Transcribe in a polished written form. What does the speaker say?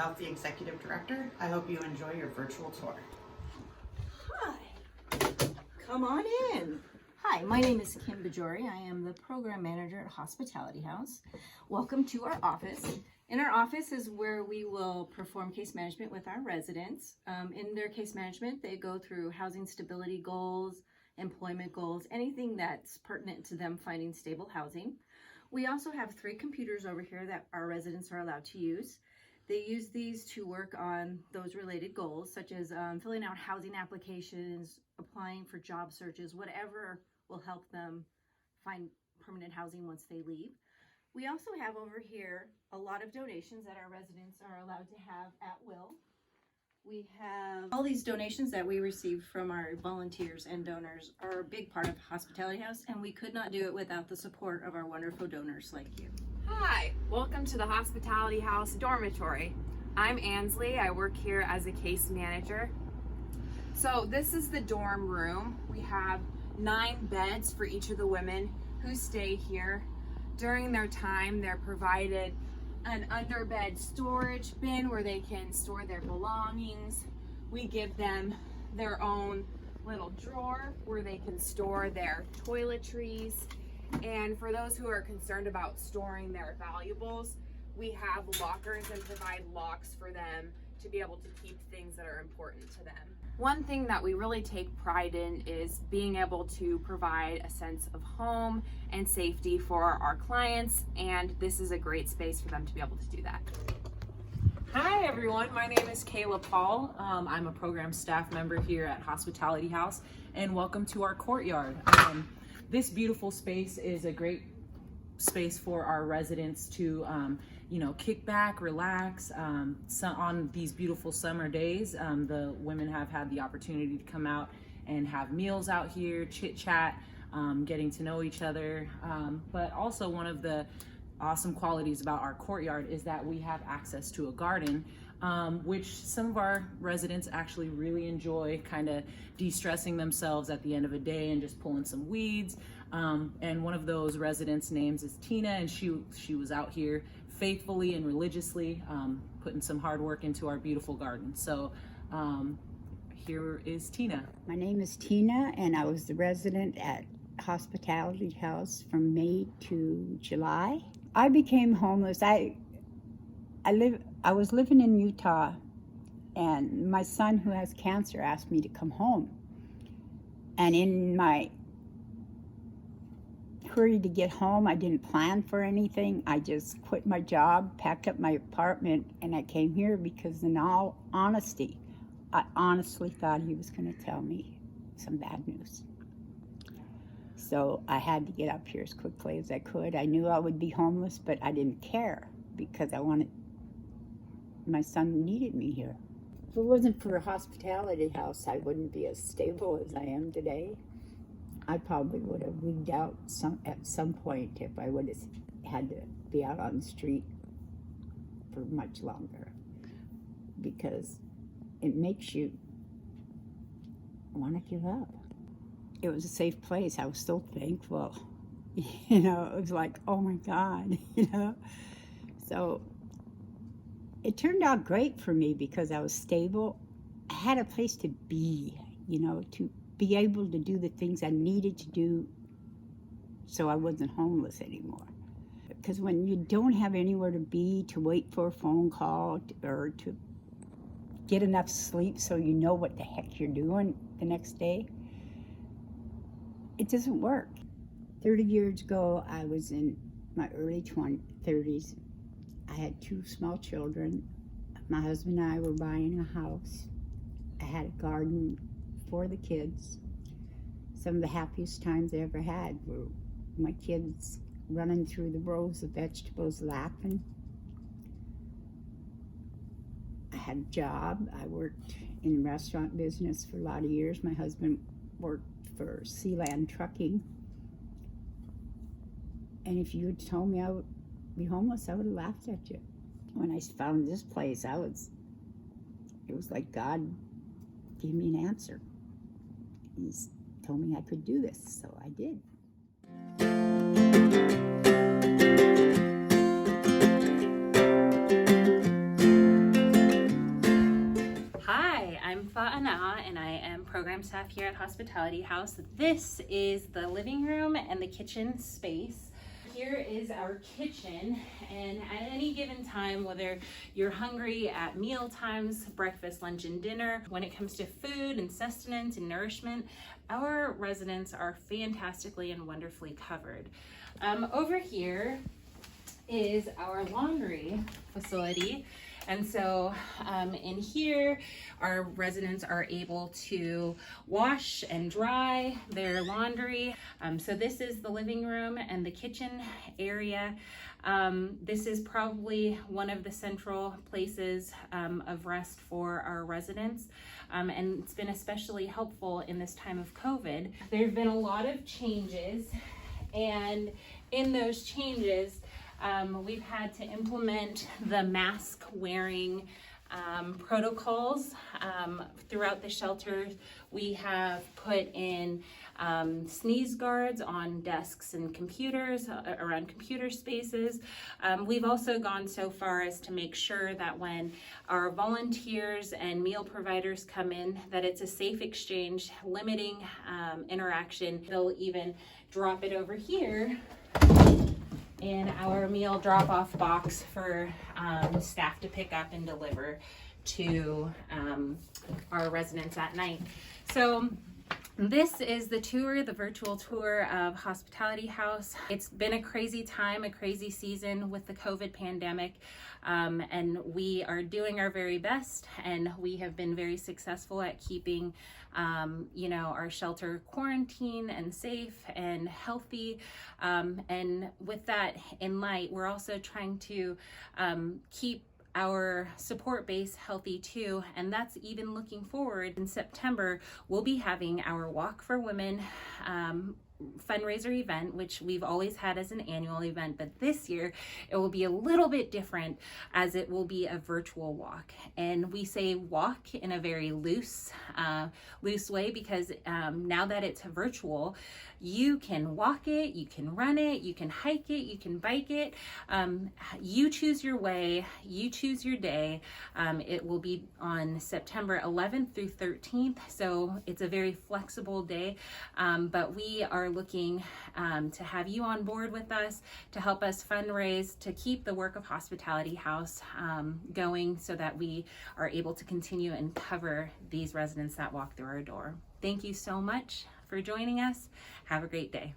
Duff, the Executive Director. I hope you enjoy your virtual tour. Hi, come on in. Hi, my name is Kim Bajori. I am the Program Manager at Hospitality House. Welcome to our office. In our office is where we will perform case management with our residents. In their case management, they go through housing stability goals, employment goals, anything that's pertinent to them finding stable housing. We also have 3 computers over here that our residents are allowed to use. They use these to work on those related goals, such as filling out housing applications, applying for job searches, whatever will help them find permanent housing once they leave. We also have over here a lot of donations that our residents are allowed to have at will. We have all these donations that we receive from our volunteers and donors are a big part of Hospitality House, and we could not do it without the support of our wonderful donors like you. Hi, welcome to the Hospitality House Dormitory. I'm Ansley. I work here as a case manager. So this is the dorm room. We have 9 beds for each of the women who stay here. During their time, they're provided an underbed storage bin where they can store their belongings. We give them their own little drawer where they can store their toiletries. And for those who are concerned about storing their valuables, we have lockers and provide locks for them to be able to keep things that are important to them. One thing that we really take pride in is being able to provide a sense of home and safety for our clients, and this is a great space for them to be able to do that. Hi everyone, my name is Kayla Paul. I'm a program staff member here at Hospitality House, and welcome to our courtyard. This beautiful space is a great space for our residents to kick back, relax. On these beautiful summer days, the women have had the opportunity to come out and have meals out here, chit chat, getting to know each other. But also one of the awesome qualities about our courtyard is that we have access to a garden, which some of our residents actually really enjoy, kind of de-stressing themselves at the end of a day and just pulling some weeds. And one of those residents' names is Tina, and she was out here faithfully and religiously putting some hard work into our beautiful garden. So here is Tina. My name is Tina, and I was the resident at Hospitality House from May to July. I became homeless. I was living in Utah, and my son, who has cancer, asked me to come home. And in my hurry to get home, I didn't plan for anything. I just quit my job, packed up my apartment, and I came here because, in all honesty, I honestly thought he was going to tell me some bad news. So I had to get up here as quickly as I could. I knew I would be homeless, but I didn't care because my son needed me here. If it wasn't for a Hospitality House, I wouldn't be as stable as I am today. I probably would have wigged out at some point if I would have had to be out on the street for much longer, because it makes you want to give up. It was a safe place. I was so thankful. It was like, oh my God, So it turned out great for me because I was stable. I had a place to be, to be able to do the things I needed to do so I wasn't homeless anymore. Because when you don't have anywhere to be, to wait for a phone call, or to get enough sleep so you know what the heck you're doing the next day, it doesn't work. 30 years ago, I was in my early 30s. I had 2 small children. My husband and I were buying a house. I had a garden for the kids. Some of the happiest times I ever had were my kids running through the rows of vegetables laughing. I had a job. I worked in the restaurant business for a lot of years. My husband worked for Sealand Trucking. And if you had told me I would be homeless, I would have laughed at you. When I found this place, it was like God gave me an answer. He told me I could do this, so I did. Anufa Ana, and I am program staff here at Hospitality House. This is the living room and the kitchen space. Here is our kitchen, and at any given time, whether you're hungry at meal times, breakfast, lunch, and dinner, when it comes to food and sustenance and nourishment, our residents are fantastically and wonderfully covered. Over here is our laundry facility. And so in here, our residents are able to wash and dry their laundry. So this is the living room and the kitchen area. This is probably one of the central places of rest for our residents. And it's been especially helpful in this time of COVID. There have been a lot of changes, and in those changes, we've had to implement the mask wearing protocols throughout the shelters. We have put in sneeze guards on desks and computers, around computer spaces. We've also gone so far as to make sure that when our volunteers and meal providers come in, that it's a safe exchange, limiting interaction. They'll even drop it over here in our meal drop-off box for staff to pick up and deliver to our residents at night. So this is the tour, the virtual tour of Hospitality House. It's been a crazy time, a crazy season with the COVID pandemic, and we are doing our very best, and we have been very successful at keeping our shelter quarantined and safe and healthy. And with that in light, we're also trying to keep our support base healthy too, and that's even looking forward. In September, we'll be having our Walk for Women fundraiser event, which we've always had as an annual event, but this year it will be a little bit different, as it will be a virtual walk. And we say walk in a very loose way, because now that it's virtual, you can walk it, you can run it, you can hike it, you can bike it. You choose your way, you choose your day. It will be on September 11th through 13th, so it's a very flexible day, but we are looking to have you on board with us to help us fundraise to keep the work of Hospitality House going, so that we are able to continue and cover these residents that walk through our door. Thank you so much for joining us. Have a great day.